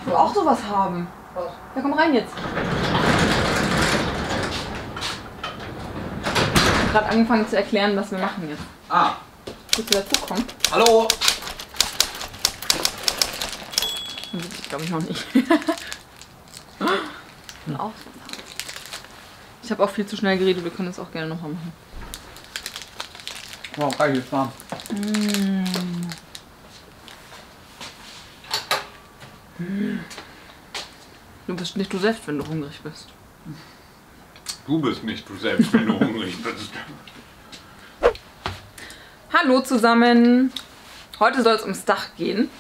Ich will auch sowas haben. Was? Ja, komm rein jetzt. Ich habe gerade angefangen zu erklären, was wir machen jetzt. Ah. Willst du dazukommen? Hallo. Ich glaube ich noch nicht. Und auch so. Ich habe auch viel zu schnell geredet, wir können das auch gerne nochmal machen. Wow, geil, jetzt warm. Du bist nicht du selbst, wenn du hungrig bist. Du bist nicht du selbst, wenn du hungrig bist. Hallo zusammen! Heute soll es ums Dach gehen.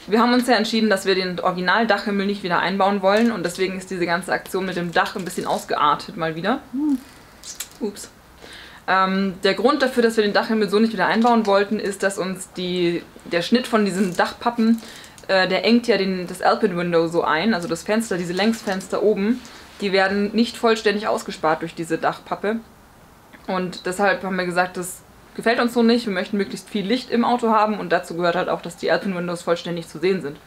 Wir haben uns ja entschieden, dass wir den Original-Dachhimmel nicht wieder einbauen wollen und deswegen ist diese ganze Aktion mit dem Dach ein bisschen ausgeartet mal wieder. Ups. Der Grund dafür, dass wir den Dachhimmel so nicht wieder einbauen wollten, ist, dass uns der Schnitt von diesen Dachpappen, der engt ja das Alpine-Window so ein, also das Fenster, diese Längsfenster oben, die werden nicht vollständig ausgespart durch diese Dachpappe. Und deshalb haben wir gesagt, das gefällt uns so nicht, wir möchten möglichst viel Licht im Auto haben und dazu gehört halt auch, dass die Alpine-Windows vollständig zu sehen sind.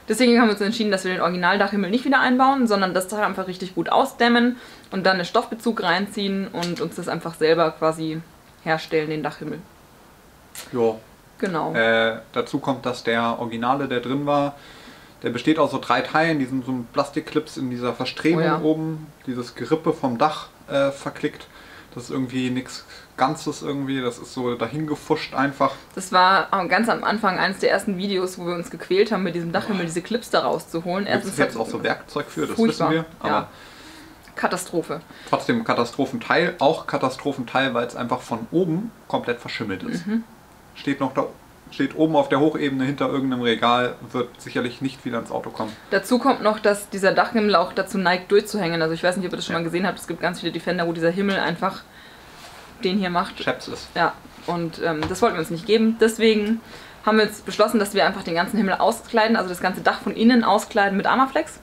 Deswegen haben wir uns entschieden, dass wir den Original-Dachhimmel nicht wieder einbauen, sondern das Dach einfach richtig gut ausdämmen und dann einen Stoffbezug reinziehen und uns das einfach selber quasi herstellen, den Dachhimmel. Jo. Genau. Dazu kommt, dass der Originale, der drin war, der besteht aus so 3 Teilen, die sind so ein Plastikclips in dieser Verstrebung oben, dieses Gerippe vom Dach verklickt. Das ist irgendwie nichts Ganzes irgendwie, das ist so dahin gefuscht einfach. Das war ganz am Anfang eines der ersten Videos, wo wir uns gequält haben, mit diesem Dachhimmel diese Clips da rauszuholen. Gibt es jetzt auch so Werkzeug für, das furchtbar. wissen wir. Aber ja. Katastrophe. Trotzdem Katastrophenteil, auch Katastrophenteil, weil es einfach von oben komplett verschimmelt ist. Steht oben auf der Hochebene hinter irgendeinem Regal, wird sicherlich nicht wieder ins Auto kommen. Dazu kommt noch, dass dieser Dachhimmel auch dazu neigt, durchzuhängen. Also ich weiß nicht, ob ihr das schon mal gesehen habt, es gibt ganz viele Defender, wo dieser Himmel einfach den hier macht. Scheps ist. Ja, und das wollten wir uns nicht geben. Deswegen haben wir jetzt beschlossen, dass wir einfach den ganzen Himmel auskleiden, also das ganze Dach von innen auskleiden mit Armaflex.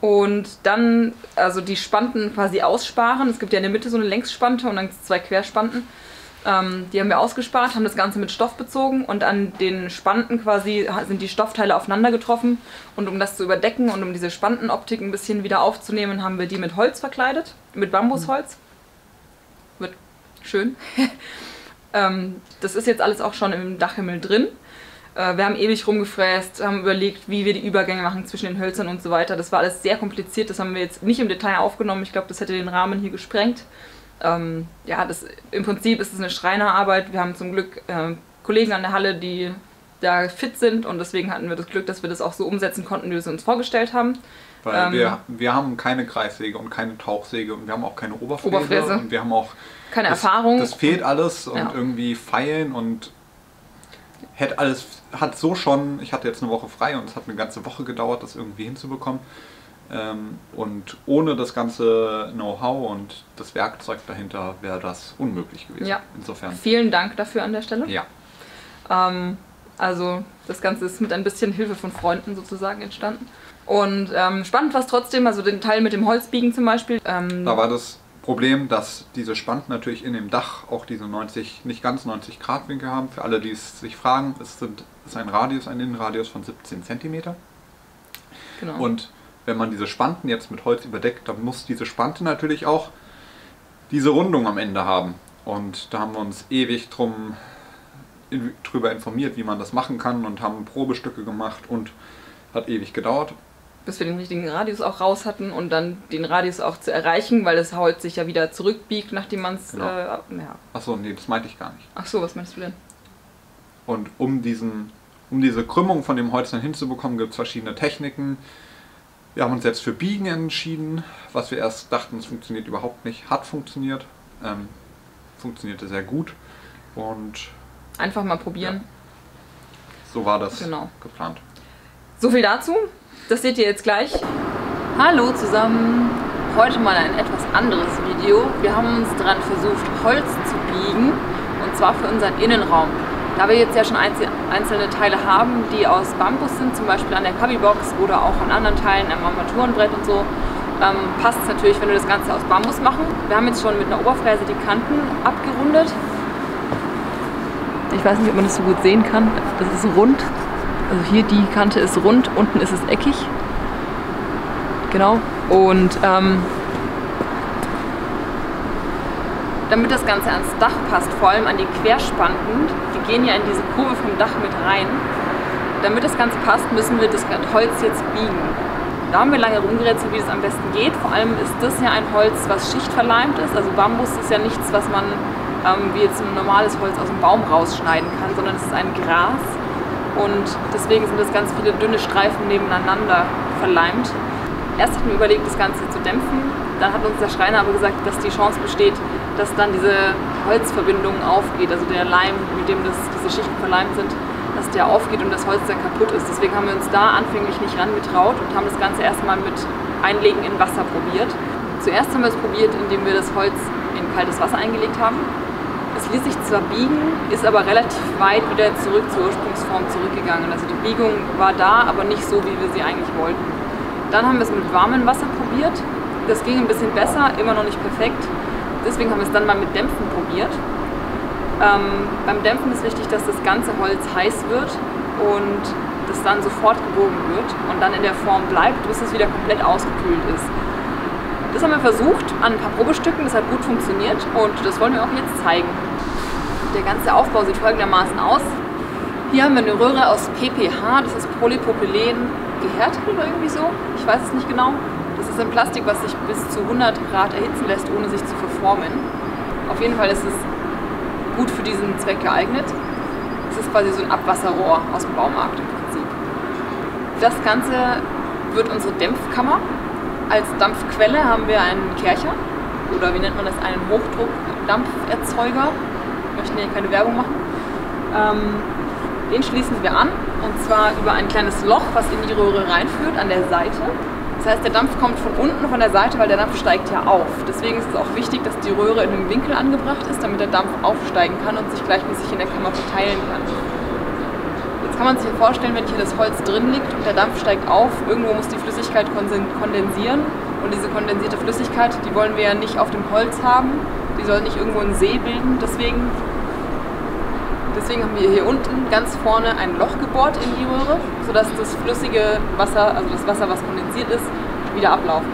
Und dann also die Spanten quasi aussparen. Es gibt ja in der Mitte so eine Längsspante und dann 2 Querspanten. Die haben wir ausgespart, haben das Ganze mit Stoff bezogen und an den Spanten quasi sind die Stoffteile aufeinander getroffen. Und um das zu überdecken und um diese Spantenoptik ein bisschen wieder aufzunehmen, haben wir die mit Holz verkleidet, mit Bambusholz. Wird schön. Das ist jetzt alles auch schon im Dachhimmel drin. Wir haben ewig rumgefräst, haben überlegt, wie wir die Übergänge machen zwischen den Hölzern und so weiter. Das war alles sehr kompliziert, das haben wir jetzt nicht im Detail aufgenommen. Ich glaube, das hätte den Rahmen hier gesprengt. Ja, im Prinzip ist es eine Schreinerarbeit. Wir haben zum Glück Kollegen an der Halle, die da fit sind und deswegen hatten wir das Glück, dass wir das auch so umsetzen konnten, wie wir es uns vorgestellt haben. Weil wir haben keine Kreissäge und keine Tauchsäge und wir haben auch keine Oberfräse. Und wir haben auch keine Erfahrung. Das fehlt alles und irgendwie Feilen und hat so schon, ich hatte jetzt eine Woche frei und es hat eine ganze Woche gedauert, das irgendwie hinzubekommen. Und ohne das ganze Know-how und das Werkzeug dahinter wäre das unmöglich gewesen. Ja. Insofern. Vielen Dank dafür an der Stelle. Ja. Also das Ganze ist mit ein bisschen Hilfe von Freunden sozusagen entstanden. Und spannend war es trotzdem, also den Teil mit dem Holzbiegen zum Beispiel. Da war das Problem, dass diese Spanten natürlich in dem Dach auch diese nicht ganz 90 Grad Winkel haben. Für alle, die es sich fragen, ist ein Innenradius von 17 cm. Genau. Und wenn man diese Spanten jetzt mit Holz überdeckt, dann muss diese Spante natürlich auch diese Rundung am Ende haben. Und da haben wir uns ewig drüber informiert, wie man das machen kann und haben Probestücke gemacht und hat ewig gedauert. Bis wir den richtigen Radius auch raus hatten und dann den Radius auch zu erreichen, weil das Holz sich ja wieder zurückbiegt, nachdem man es... Genau. Achso, nee, das meinte ich gar nicht. Ach so, was meinst du denn? Und um diese Krümmung von dem Holz dann hinzubekommen, gibt es verschiedene Techniken. Wir haben uns jetzt für Biegen entschieden, was wir erst dachten, es funktioniert überhaupt nicht. Hat funktioniert, funktionierte sehr gut und... Einfach mal probieren. Ja. So war das geplant. So viel dazu, das seht ihr jetzt gleich. Hallo zusammen, heute mal ein etwas anderes Video. Wir haben uns daran versucht, Holz zu biegen und zwar für unseren Innenraum. Da wir jetzt ja schon einzelne Teile haben, die aus Bambus sind, zum Beispiel an der Cubbybox oder auch an anderen Teilen am Armaturenbrett und so, passt es natürlich, wenn wir das Ganze aus Bambus machen. Wir haben jetzt schon mit einer Oberfräse die Kanten abgerundet. Ich weiß nicht, ob man das so gut sehen kann. Das ist rund. Also hier die Kante ist rund, unten ist es eckig. Genau. Und damit das Ganze ans Dach passt, vor allem an die Querspanten, die gehen ja in diese Kurve vom Dach mit rein. Damit das Ganze passt, müssen wir das Holz jetzt biegen. Da haben wir lange rumgerätselt, wie das am besten geht. Vor allem ist das ja ein Holz, was schichtverleimt ist. Also Bambus ist ja nichts, was man wie jetzt ein normales Holz aus dem Baum rausschneiden kann, sondern es ist ein Gras. Und deswegen sind das ganz viele dünne Streifen nebeneinander verleimt. Erst hatten wir überlegt, das Ganze zu dämpfen. Dann hat uns der Schreiner aber gesagt, dass die Chance besteht, dass dann diese Holzverbindung aufgeht, also der Leim, mit dem diese Schichten verleimt sind, dass der aufgeht und das Holz dann kaputt ist. Deswegen haben wir uns da anfänglich nicht rangetraut und haben das Ganze erstmal mit Einlegen in Wasser probiert. Zuerst haben wir es probiert, indem wir das Holz in kaltes Wasser eingelegt haben. Es ließ sich zwar biegen, ist aber relativ weit wieder zurück zur Ursprungsform zurückgegangen. Also die Biegung war da, aber nicht so, wie wir sie eigentlich wollten. Dann haben wir es mit warmem Wasser probiert. Das ging ein bisschen besser, immer noch nicht perfekt. Deswegen haben wir es dann mal mit Dämpfen probiert. Beim Dämpfen ist wichtig, dass das ganze Holz heiß wird und das dann sofort gebogen wird und dann in der Form bleibt, bis es wieder komplett ausgekühlt ist. Das haben wir versucht an ein paar Probestücken, das hat gut funktioniert und das wollen wir auch jetzt zeigen. Der ganze Aufbau sieht folgendermaßen aus. Hier haben wir eine Röhre aus PPH, das ist Polypropylen gehärtet oder irgendwie so, ich weiß es nicht genau. Das ist ein Plastik, was sich bis zu 100 Grad erhitzen lässt, ohne sich zu verformen. Auf jeden Fall ist es gut für diesen Zweck geeignet. Es ist quasi so ein Abwasserrohr aus dem Baumarkt im Prinzip. Das Ganze wird unsere Dämpfkammer. Als Dampfquelle haben wir einen Kercher oder wie nennt man das, einen Hochdruckdampferzeuger. Wir möchten hier keine Werbung machen. Den schließen wir an und zwar über ein kleines Loch, was in die Röhre reinführt an der Seite. Das heißt, der Dampf kommt von unten von der Seite, weil der Dampf steigt ja auf. Deswegen ist es auch wichtig, dass die Röhre in einem Winkel angebracht ist, damit der Dampf aufsteigen kann und sich gleichmäßig in der Kammer verteilen kann. Jetzt kann man sich vorstellen, wenn hier das Holz drin liegt und der Dampf steigt auf, irgendwo muss die Flüssigkeit kondensieren. Und diese kondensierte Flüssigkeit, die wollen wir ja nicht auf dem Holz haben. Die soll nicht irgendwo einen See bilden. Deswegen haben wir hier unten ganz vorne ein Loch gebohrt in die Röhre, sodass das flüssige Wasser, also das Wasser, was kondensiert ist, wieder ablaufen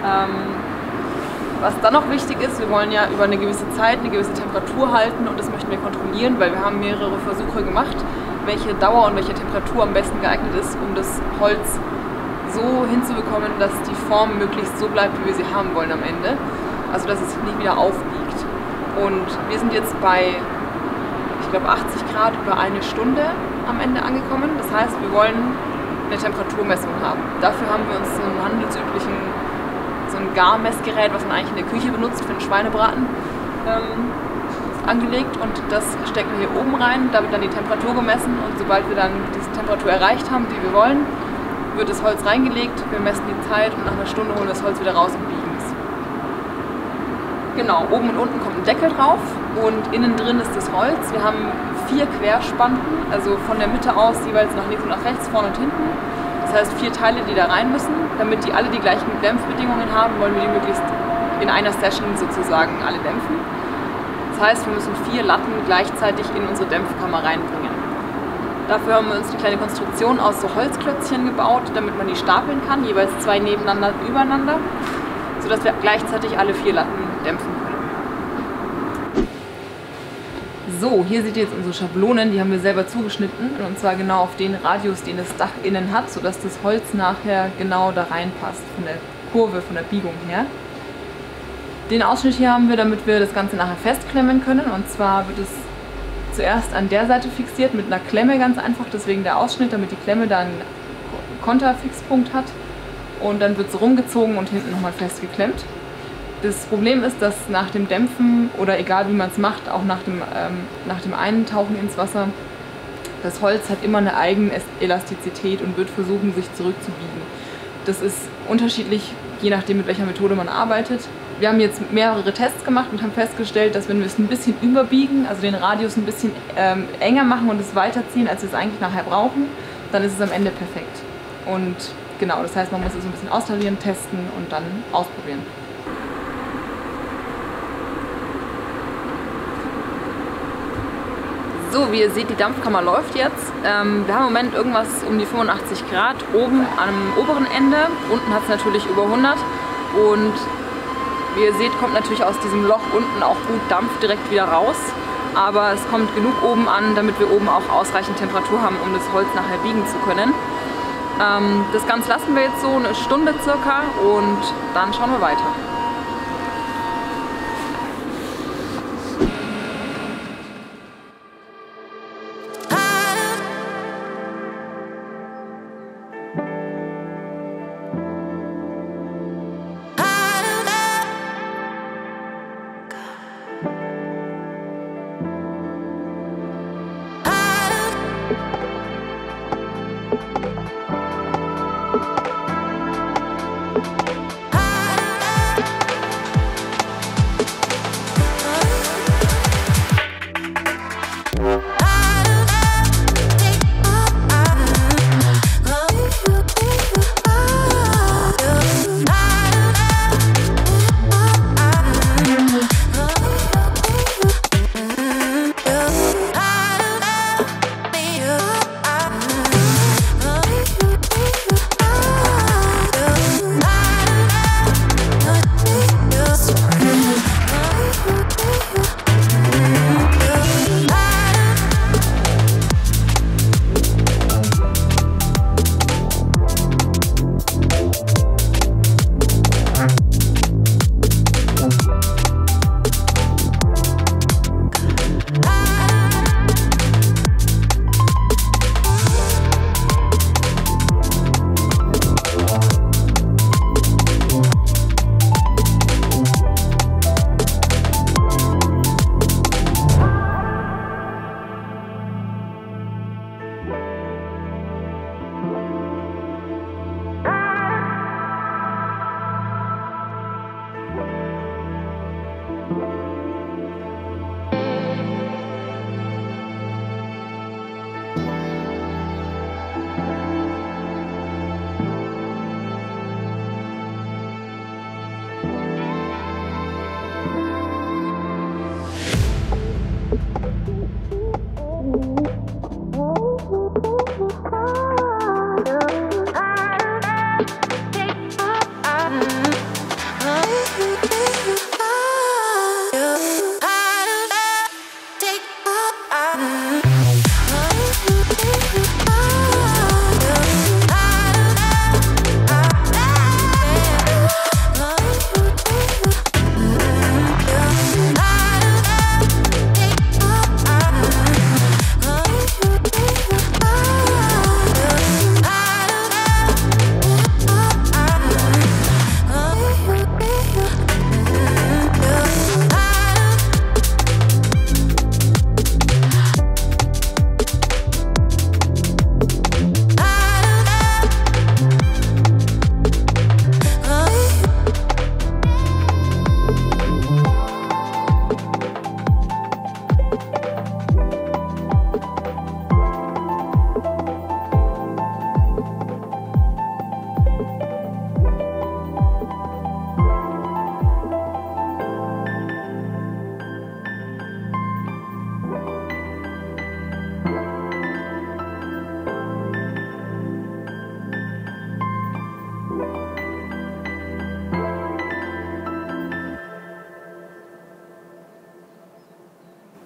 kann. Was dann noch wichtig ist, wir wollen ja über eine gewisse Zeit eine gewisse Temperatur halten und das möchten wir kontrollieren, weil wir haben mehrere Versuche gemacht, welche Dauer und welche Temperatur am besten geeignet ist, um das Holz so hinzubekommen, dass die Form möglichst so bleibt, wie wir sie haben wollen am Ende. Also dass es nicht wieder aufbiegt. Und wir sind jetzt bei, ich glaube, 80 Grad über eine Stunde am Ende angekommen. Das heißt, wir wollen eine Temperaturmessung haben. Dafür haben wir uns so einen handelsüblichen, so ein Garmessgerät, was man eigentlich in der Küche benutzt für den Schweinebraten, angelegt und das stecken wir hier oben rein. Da wird dann die Temperatur gemessen und sobald wir dann diese Temperatur erreicht haben, die wir wollen, wird das Holz reingelegt, wir messen die Zeit und nach einer Stunde holen wir das Holz wieder raus und biegen es. Genau, oben und unten kommt ein Deckel drauf und innen drin ist das Holz. Wir haben 4 Querspanten, also von der Mitte aus jeweils nach links und nach rechts, vorne und hinten. Das heißt 4 Teile, die da rein müssen. Damit die alle die gleichen Dämpfbedingungen haben, wollen wir die möglichst in einer Session sozusagen alle dämpfen. Das heißt, wir müssen 4 Latten gleichzeitig in unsere Dämpfkammer reinbringen. Dafür haben wir uns eine kleine Konstruktion aus so Holzklötzchen gebaut, damit man die stapeln kann, jeweils 2 nebeneinander übereinander, sodass wir gleichzeitig alle 4 Latten dämpfen können. So, hier seht ihr jetzt unsere Schablonen, die haben wir selber zugeschnitten und zwar genau auf den Radius, den das Dach innen hat, sodass das Holz nachher genau da reinpasst, von der Kurve, von der Biegung her. Den Ausschnitt hier haben wir, damit wir das Ganze nachher festklemmen können und zwar wird es zuerst an der Seite fixiert mit einer Klemme, ganz einfach, deswegen der Ausschnitt, damit die Klemme dann einen Konterfixpunkt hat und dann wird es rumgezogen und hinten nochmal festgeklemmt. Das Problem ist, dass nach dem Dämpfen oder egal wie man es macht, auch nach dem Eintauchen ins Wasser, das Holz hat immer eine eigene Elastizität und wird versuchen, sich zurückzubiegen. Das ist unterschiedlich, je nachdem mit welcher Methode man arbeitet. Wir haben jetzt mehrere Tests gemacht und haben festgestellt, dass wenn wir es ein bisschen überbiegen, also den Radius ein bisschen enger machen und es weiterziehen, als wir es eigentlich nachher brauchen, dann ist es am Ende perfekt. Und genau, das heißt, man muss es ein bisschen austarieren, testen und dann ausprobieren. So, wie ihr seht, die Dampfkammer läuft jetzt. Wir haben im Moment irgendwas um die 85 Grad oben am oberen Ende. Unten hat es natürlich über 100 und wie ihr seht, kommt natürlich aus diesem Loch unten auch gut Dampf direkt wieder raus. Aber es kommt genug oben an, damit wir oben auch ausreichend Temperatur haben, um das Holz nachher biegen zu können. Das Ganze lassen wir jetzt so eine Stunde circa und dann schauen wir weiter.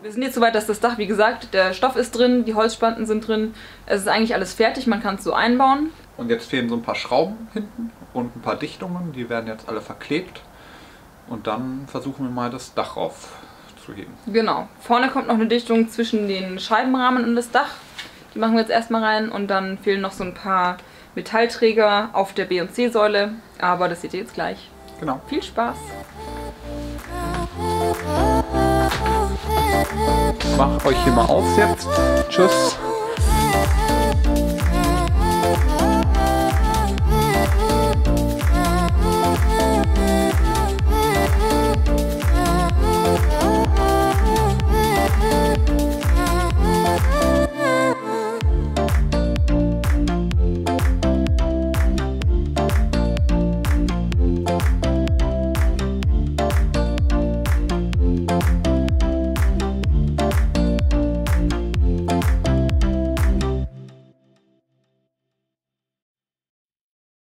Wir sind jetzt soweit, dass das Dach, wie gesagt, der Stoff ist drin, die Holzspanten sind drin. Es ist eigentlich alles fertig, man kann es so einbauen. Und jetzt fehlen so ein paar Schrauben hinten und ein paar Dichtungen, die werden jetzt alle verklebt. Und dann versuchen wir mal das Dach raufzuheben. Genau. Vorne kommt noch eine Dichtung zwischen den Scheibenrahmen und das Dach. Die machen wir jetzt erstmal rein und dann fehlen noch so ein paar Metallträger auf der B- und C-Säule. Aber das seht ihr jetzt gleich. Genau. Viel Spaß! Ich mach euch hier mal auf jetzt. Tschüss.